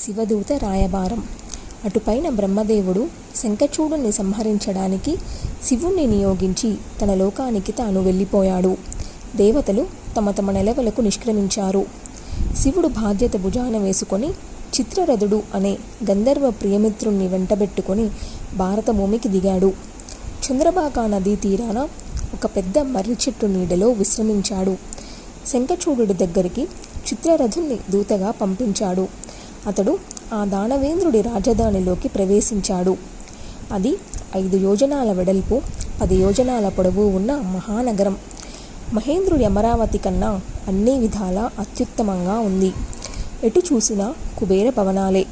శివదూత రాయబారం. అటుపైన బ్రహ్మదేవుడు శంఖచూడుని సంహరించడానికి శివుణ్ణి నియోగించి తన లోకానికి తాను వెళ్ళిపోయాడు. దేవతలు తమ తమ నెలవలకు నిష్క్రమించారు. శివుడు బాధ్యత భుజాన వేసుకొని చిత్రరథుడు అనే గంధర్వ ప్రియమిత్రుణ్ణి వెంటబెట్టుకొని భారతభూమికి దిగాడు. చంద్రభాగా నదీ తీరాన ఒక పెద్ద మర్రి చెట్టు నీడలో విశ్రమించాడు. శంఖచూడుడి దగ్గరికి చిత్రరథుణ్ణి దూతగా పంపించాడు. అతడు ఆ దానవేంద్రుడి రాజధానిలోకి ప్రవేశించాడు. అది 5 యోజనాల వెడల్పు, 10 యోజనాల పొడవు ఉన్న మహానగరం. మహేంద్రుడి అమరావతి కన్నా అన్ని విధాలా అత్యుత్తమంగా ఉంది. ఎటు చూసినా కుబేర భవనాలే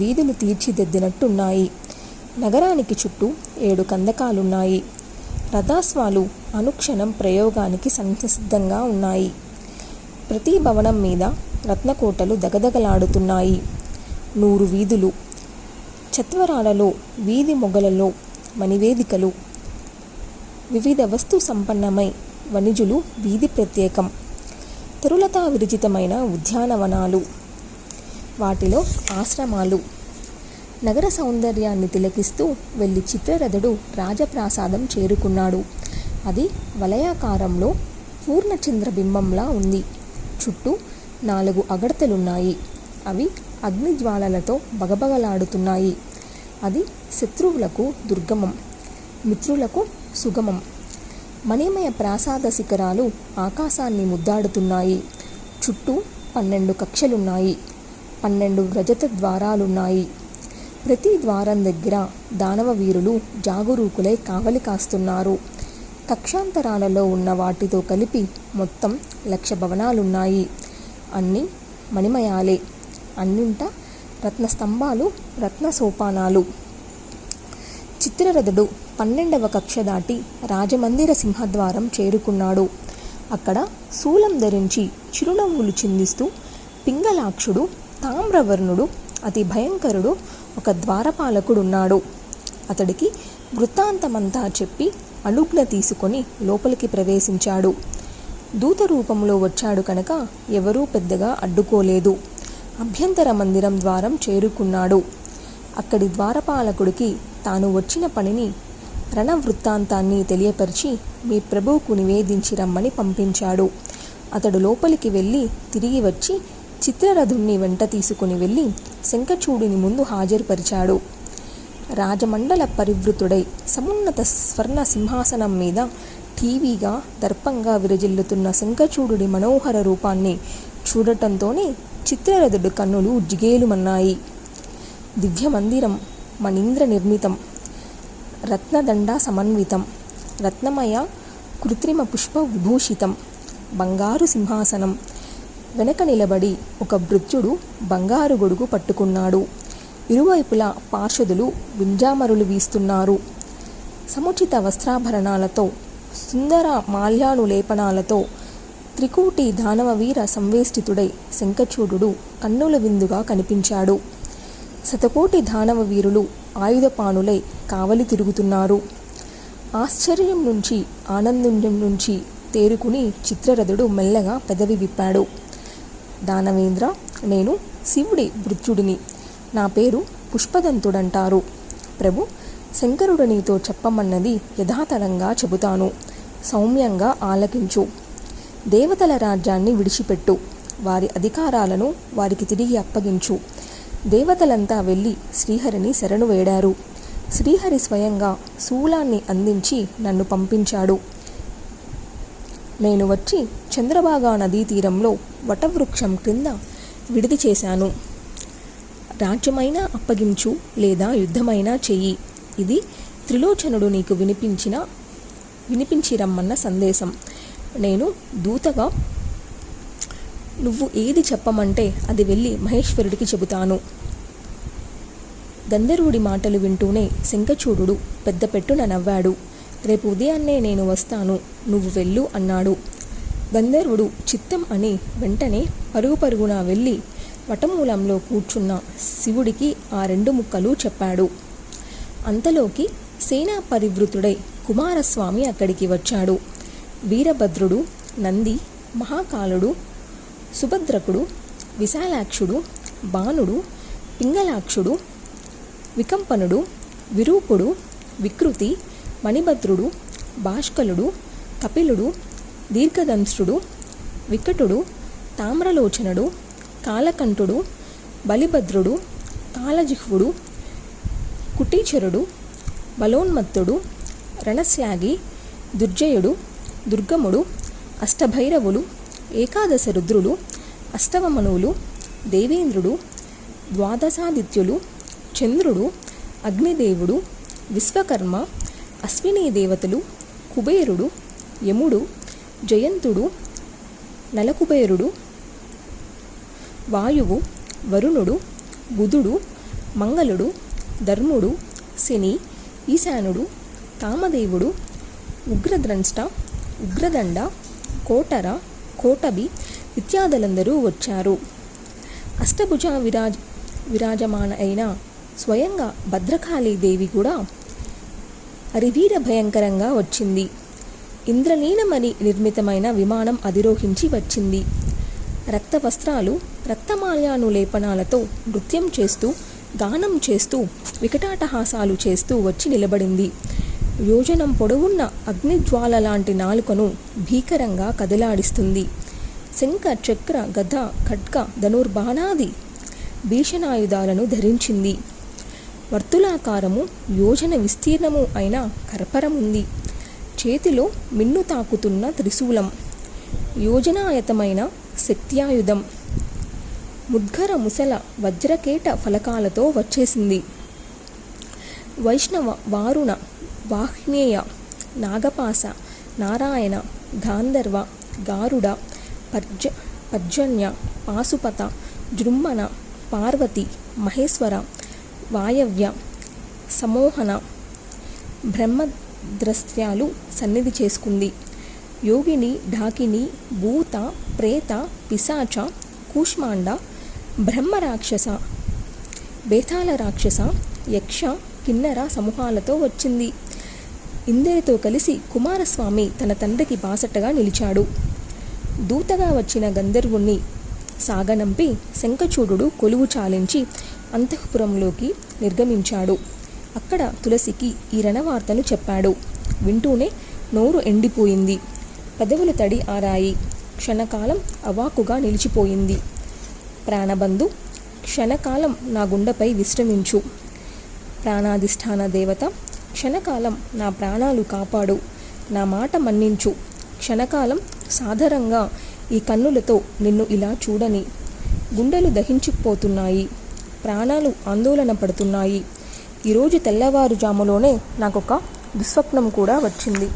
వీధులు తీర్చిదిద్దినట్టున్నాయి. నగరానికి చుట్టూ 7 కందకాలున్నాయి. రథాస్వాలు అనుక్షణం ప్రయోగానికి సంసిద్ధంగా ఉన్నాయి. ప్రతి భవనం మీద రత్నకోటలు దగదగలాడుతున్నాయి. 100 వీధులు, చత్వరాలలో, వీధి మొగలలో మణివేదికలు, వివిధ వస్తు సంపన్నమై వణిజులు వీధి ప్రత్యేకం. తరులతా విరచితమైన ఉద్యానవనాలు, వాటిలో ఆశ్రమాలు. నగర సౌందర్యాన్ని తిలకిస్తూ వెళ్ళి చిత్రరథుడు రాజప్రాసాదం చేరుకున్నాడు. అది వలయాకారంలో పూర్ణచంద్రబింబంలా ఉంది. చుట్టూ 4 అగడతలున్నాయి. అవి అగ్నిజ్వాలలతో బగబగలాడుతున్నాయి. అది శత్రువులకు దుర్గమం, మిత్రులకు సుగమం. మణిమయ ప్రాసాద శిఖరాలు ఆకాశాన్ని ముద్దాడుతున్నాయి. చుట్టూ 12 కక్షలున్నాయి. 12 రజత ద్వారాలున్నాయి. ప్రతి ద్వారం దగ్గర దానవ వీరులు జాగరూకులై కావలి కాస్తున్నారు. కక్షాంతరాలలో ఉన్న వాటితో కలిపి మొత్తం 1,00,000 భవనాలున్నాయి. అన్నీ మణిమయాలే. అన్నింట రత్నస్తంభాలు, రత్న సోపానాలు. చిత్రరథుడు 12వ కక్ష దాటి రాజమందిర సింహద్వారం చేరుకున్నాడు. అక్కడ శూలం ధరించి చిరునవ్వులు చిందిస్తూ పింగళాక్షుడు, తామ్రవర్ణుడు, అతి భయంకరుడు ఒక ద్వారపాలకుడున్నాడు. అతడికి వృత్తాంతమంతా చెప్పి అనుజ్ఞ తీసుకొని లోపలికి ప్రవేశించాడు. దూత రూపంలో వచ్చాడు కనుక ఎవరూ పెద్దగా అడ్డుకోలేదు. అభ్యంతర మందిరం ద్వారం చేరుకున్నాడు. అక్కడి ద్వారపాలకుడికి తాను వచ్చిన పనిని, రణవృత్తాంతాన్ని తెలియపరిచి మీ ప్రభువుకు నివేదించి రమ్మని పంపించాడు. అతడు లోపలికి వెళ్ళి తిరిగి వచ్చి చిత్రరథుణ్ణి వెంట తీసుకుని వెళ్ళి శంఖచూడుని ముందు హాజరుపరిచాడు. రాజమండల పరివృతుడై సమున్నత స్వర్ణ సింహాసనం మీద టీవీగా దర్పంగా విరజిల్లుతున్న శంఖచూడుడి మనోహర రూపాన్ని చూడటంతోనే చిత్రరథుడి కన్నులు జిగేలుమన్నాయి. దివ్యమందిరం మణీంద్ర నిర్మితం, రత్నదండ సమన్వితం, రత్నమయ కృత్రిమ పుష్ప విభూషితం, బంగారు సింహాసనం. వెనక నిలబడి ఒక భృత్యుడు బంగారు గొడుగు పట్టుకున్నాడు. ఇరువైపులా పార్షదులు వింజామరులు వీస్తున్నారు. సముచిత వస్త్రాభరణాలతో, సుందర మాల్యానులేపనాలతో త్రికూటి దానవవీర సంవేష్టితుడై శంఖచూడుడు కన్నుల విందుగా కనిపించాడు. శతకోటి దానవ వీరులు ఆయుధపానులై కావలి తిరుగుతున్నారు. ఆశ్చర్యం నుంచి, ఆనందం నుంచి తేరుకుని చిత్రరథుడు మెల్లగా పెదవి విప్పాడు. దానవేంద్ర, నేను శివుడి భృత్యుడిని. నా పేరు పుష్పదంతుడంటారు. ప్రభు, శంకరుడు నీతో చెప్పమన్నది యథాతథంగా చెబుతాను. సౌమ్యంగా ఆలకించు. దేవతల రాజ్యాన్ని విడిచిపెట్టు. వారి అధికారాలను వారికి తిరిగి అప్పగించు. దేవతలంతా వెళ్ళి శ్రీహరిని శరణు వేడారు. శ్రీహరి స్వయంగా శూలాన్ని అందించి నన్ను పంపించాడు. నేను వచ్చి చంద్రభాగా నదీ తీరంలో వటవృక్షం క్రింద విడిది చేశాను. రాజ్యమైనా అప్పగించు, లేదా యుద్ధమైనా చెయ్యి. ఇది త్రిలోచనుడు నీకు వినిపించి రమ్మన్న సందేశం. నేను దూతగా నువ్వు ఏది చెప్పమంటే అది వెళ్ళి మహేశ్వరుడికి చెబుతాను. గంధర్వుడి మాటలు వింటూనే శంఖచూడుడు పెద్ద పెట్టున నవ్వాడు. రేపు ఉదయాన్నే నేను వస్తాను, నువ్వు వెళ్ళు అన్నాడు. గంధర్వుడు చిత్తం అని వెంటనే పరుగున వెళ్ళి వటమూలంలో కూర్చున్న శివుడికి ఆ 2 ముక్కలు చెప్పాడు. అంతలోకి సేనా పరివృతుడై కుమారస్వామి అక్కడికి వచ్చాడు. వీరభద్రుడు, నంది, మహాకాలుడు, సుభద్రకుడు, విశాలాక్షుడు, బాణుడు, పింగళాక్షుడు, వికంపనుడు, విరూపుడు, వికృతి, మణిభద్రుడు, భాష్కలుడు, కపిలుడు, దీర్ఘదంష్ట్రుడు, వికటుడు, తామ్రలోచనుడు, కాలకంఠుడు, బలిభద్రుడు, కాలజిహ్వుడు, కుటీచరుడు, బలోన్మత్తుడు, రణశ్యాగి, దుర్జయుడు, దుర్గముడు, అష్టభైరవులు, ఏకాదశ రుద్రులు, అష్టవమనువులు, దేవేంద్రుడు, ద్వాదశాదిత్యులు, చంద్రుడు, అగ్నిదేవుడు, విశ్వకర్మ, అశ్వినీ దేవతలు, కుబేరుడు, యముడు, జయంతుడు, నలకుబేరుడు, వాయువు, వరుణుడు, బుధుడు, మంగళుడు, ధర్ముడు, శని, ఈశానుడు, కామదేవుడు, ఉగ్రద్రంష్ట, ఉగ్రదండ, కోటర, కోటబి ఇత్యాదులందరూ వచ్చారు. అష్టభుజ విరాజమాన అయిన స్వయంగా భద్రకాళీదేవి కూడా అరివీర భయంకరంగా వచ్చింది. ఇంద్రనీలమణి నిర్మితమైన విమానం అధిరోహించి వచ్చింది. రక్తవస్త్రాలు, రక్తమాల్యానులేపనాలతో నృత్యం చేస్తూ, గానం చేస్తూ, వికటాటహాసాలు చేస్తూ వచ్చి నిలబడింది. యోజనం పొడవున్న అగ్నిజ్వాల లాంటి నాలుకను భీకరంగా కదలాడిస్తుంది. శంఖ, చక్ర, గద, ఖడ్గ, ధనుర్బాణాది భీషణాయుధాలను ధరించింది. వర్తులాకారము, యోజన విస్తీర్ణము అయిన కర్పరముంది. చేతిలో మిన్ను తాకుతున్న త్రిశూలం, యోజనాయతమైన శక్త్యాయుధం, ముద్గర ముసల వజ్రకేట ఫలకాలతో వచ్చేసింది. వైష్ణవ, వారుణ, వాహ్నేయ, నాగపాస, నారాయణ, గాంధర్వ, గారుడ, పర్జన్య, పాశుపత, జృంభణ, పార్వతి, మహేశ్వర, వాయవ్య, సమోహన బ్రహ్మద్రస్త్యాలు సన్నిధి చేసుకుంది. యోగిని, ఢాకిని, భూత, ప్రేత, పిశాచ, కూష్మాండ, బ్రహ్మరాక్షస, బేతాళ రాక్షస, యక్ష, కిన్నర సమూహాలతో వచ్చింది. ఇందరితో కలిసి కుమారస్వామి తన తండ్రికి బాసటగా నిలిచాడు. దూతగా వచ్చిన గంధర్వుణ్ణి సాగనంపి శంఖచూడుడు కొలువు చాలించి అంతఃపురంలోకి నిర్గమించాడు. అక్కడ తులసికి ఈ రణవార్తను చెప్పాడు. వింటూనే నోరు ఎండిపోయింది. పెదవులు తడి ఆరాయి. క్షణకాలం అవాకుగా నిలిచిపోయింది. ప్రాణబంధు, క్షణకాలం నా గుండెపై విశ్రమించు. ప్రాణాధిష్టాన దేవత, క్షణకాలం నా ప్రాణాలు కాపాడు. నా మాట మన్నించు. క్షణకాలం సాధారణంగా ఈ కన్నులతో నిన్ను ఇలా చూడని. గుండెలు దహించుకుపోతున్నాయి. ప్రాణాలు ఆందోళన పడుతున్నాయి. ఈరోజు తెల్లవారుజాములోనే నాకొక దుస్వప్నం కూడా వచ్చింది.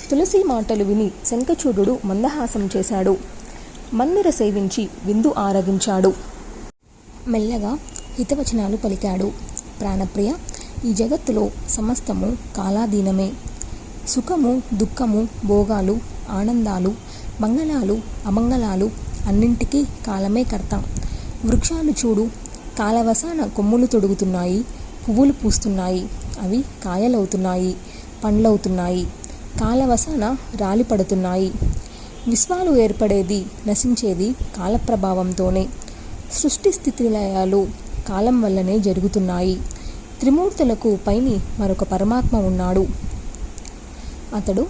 తులసి మాటలు విని శంఖచూడుడు మందహాసం చేశాడు. మందిర సేవించి విందు ఆరగించాడు. మెల్లగా హితవచనాలు పలికాడు. ప్రాణప్రియ, ఈ జగత్తులో సమస్తము కాలాధీనమే. సుఖము, దుఃఖము, భోగాలు, ఆనందాలు, మంగళాలు, అమంగళాలు అన్నింటికీ కాలమే కర్త. వృక్షాలు చూడు, కాలవసాన కొమ్ములు తొడుగుతున్నాయి, పువ్వులు పూస్తున్నాయి, అవి కాయలవుతున్నాయి, పండ్లవుతున్నాయి, కాలవసాన రాలిపడుతున్నాయి. విశ్వాలు ఏర్పడేది, నశించేది కాలప్రభావంతోనే. సృష్టి స్థితిలయాలు కాలం వల్లనే జరుగుతున్నాయి. త్రిమూర్తులకు పైని మరొక పరమాత్మ ఉన్నాడు. అతడు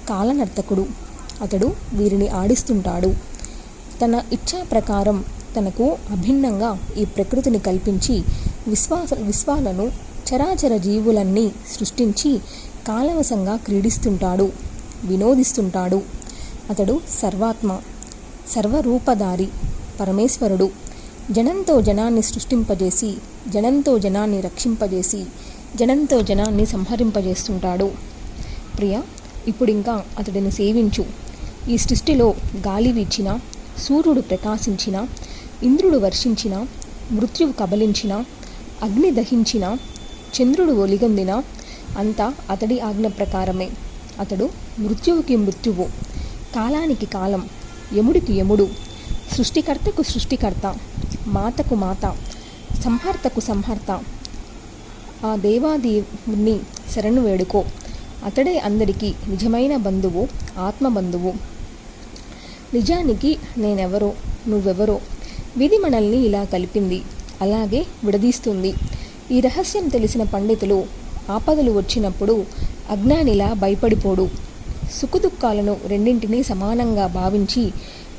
కాలనర్తకుడు. అతడు వీరిని ఆడిస్తుంటాడు. తన ఇచ్ఛా ప్రకారం తనకు అభిన్నంగా ఈ ప్రకృతిని కల్పించి విశ్వాలను, చరాచర జీవులన్నీ సృష్టించి కాలవశంగా క్రీడిస్తుంటాడు, వినోదిస్తుంటాడు. అతడు సర్వాత్మ, సర్వరూపధారి, పరమేశ్వరుడు. జనంతో జనాన్ని సృష్టింపజేసి, జనంతో జనాన్ని రక్షింపజేసి, జనంతో జనాన్ని సంహరింపజేస్తుంటాడు. ప్రియ, ఇప్పుడింకా అతడిని సేవించు. ఈ సృష్టిలో గాలి వీచిన, సూర్యుడు ప్రకాశించిన, ఇంద్రుడు వర్షించిన, మృత్యువు కబలించిన, అగ్ని దహించిన, చంద్రుడు ఒలిగొందిన అంతా అతడి ఆజ్ఞ ప్రకారమే. అతడు మృత్యువుకి మృత్యువు, కాలానికి కాలం, యముడికి యముడు, సృష్టికర్తకు సృష్టికర్త, మాతకు మాత, సంహర్తకు సంహర్త. ఆ దేవాదేవుని శరణు వేడుకో. అతడే అందరికీ నిజమైన బంధువు, ఆత్మబంధువు. నిజానికి నేనెవరో, నువ్వెవరో, విధి మనల్ని ఇలా కలిపింది, అలాగే విడదీస్తుంది. ఈ రహస్యం తెలిసిన పండితులు ఆపదలు వచ్చినప్పుడు అజ్ఞానిలా భయపడిపోడు. సుఖదుఖాలను రెండింటినీ సమానంగా భావించి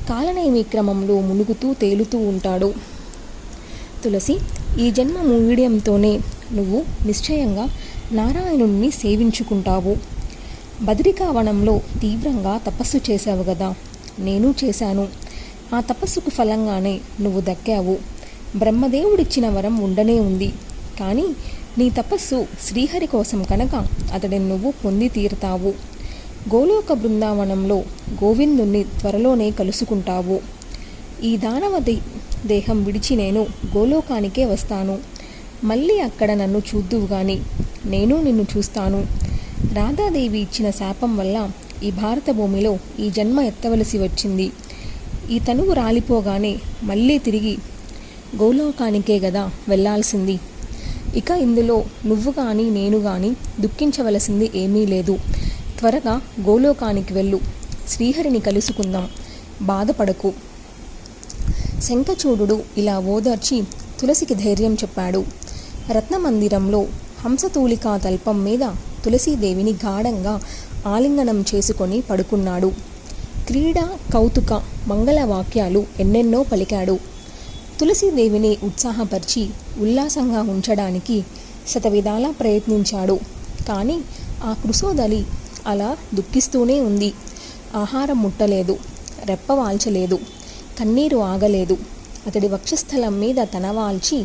కాలనేమి క్రమంలో మునుగుతూ తేలుతూ ఉంటాడు. తులసి, ఈ జన్మ మూడియంతోనే నువ్వు నిశ్చయంగా నారాయణుణ్ణి సేవించుకుంటావు. బదరికావనంలో తీవ్రంగా తపస్సు చేశావు కదా, నేను చేశాను. ఆ తపస్సుకు ఫలంగానే నువ్వు దక్కావు. బ్రహ్మదేవుడిచ్చిన వరం ఉండనే ఉంది. కానీ నీ తపస్సు శ్రీహరి కోసం కనుక అతడిని నువ్వు పొంది తీరుతావు. గోలోక బృందావనంలో గోవిందుణ్ణి త్వరలోనే కలుసుకుంటావు. ఈ దానవతి దేహం విడిచి నేను గోలోకానికే వస్తాను. మళ్ళీ అక్కడ నన్ను చూద్దువు గాని నేను నిన్ను చూస్తాను. రాధాదేవి ఇచ్చిన శాపం వల్ల ఈ భారత భూమిలో ఈ జన్మ ఎత్తవలసి వచ్చింది. ఈ తనువు రాలిపోగానే మళ్ళీ తిరిగి గోలోకానికే గదా వెళ్ళాల్సింది. ఇక ఇందులో నువ్వు కానీ నేను కానీ దుఃఖించవలసింది ఏమీ లేదు. త్వరగా గోలోకానికి వెళ్ళు, శ్రీహరిని కలుసుకుందాం, బాధపడకు. శంఖచూడుడు ఇలా ఓదార్చి తులసికి ధైర్యం చెప్పాడు. రత్నమందిరంలో హంసతూలికా తల్పం మీద తులసీదేవిని గాఢంగా ఆలింగనం చేసుకొని పడుకున్నాడు. క్రీడ, కౌతుక, మంగళవాక్యాలు ఎన్నెన్నో పలికాడు. తులసీదేవిని ఉత్సాహపరిచి ఉల్లాసంగా ఉంచడానికి శతవిధాలా ప్రయత్నించాడు. కానీ ఆ కృశోదలి అలా దుఃఖిస్తూనే ఉంది. ఆహారం ముట్టలేదు, రెప్పవాల్చలేదు, కన్నీరు ఆగలేదు. అతడి వక్షస్థలం మీద తనవాల్చి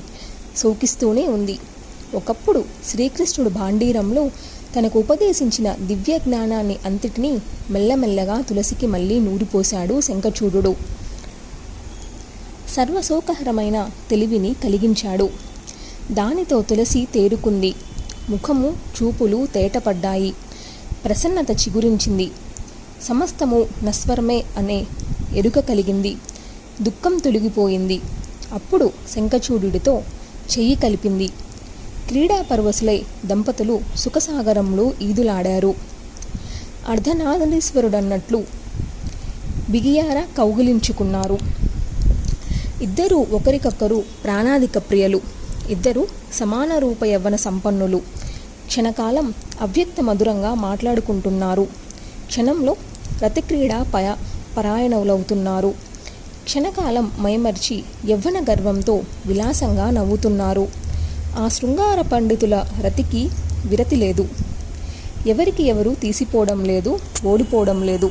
శోకిస్తూనే ఉంది. ఒకప్పుడు శ్రీకృష్ణుడు భాండీరంలో తనకు ఉపదేశించిన దివ్య జ్ఞానాన్ని అంతటినీ మెల్లమెల్లగా తులసికి మళ్ళీ నూరిపోశాడు శంఖచూడుడు. సర్వశోకహరమైన తెలివిని కలిగించాడు. దానితో తులసి తేరుకుంది. ముఖము, చూపులు తేటపడ్డాయి. ప్రసన్నత చిగురించింది. సమస్తము నశ్వరమే అనే ఎరుక కలిగింది. దుఃఖం తొలగిపోయింది. అప్పుడు శంఖచూడుడితో చెయ్యి కలిపింది. క్రీడాపరవశులై దంపతులు సుఖసాగరంలో ఈదులాడారు. అర్ధనారీశ్వరుడన్నట్లు బిగియార కౌగిలించుకున్నారు. ఇద్దరూ ఒకరికొకరు ప్రాణాధిక ప్రియులు. ఇద్దరు సమాన రూప యవ్వన సంపన్నులు. క్షణకాలం అవ్యక్త మధురంగా మాట్లాడుకుంటున్నారు. క్షణంలో రతిక్రీడా పరాయణులవుతున్నారు. క్షణకాలం మైమర్చి యవ్వన గర్వంతో విలాసంగా నవ్వుతున్నారు. ఆ శృంగార పండితుల రతికి విరతి లేదు. ఎవరికి ఎవరు తీసిపోవడం లేదు, ఓడిపోవడం లేదు.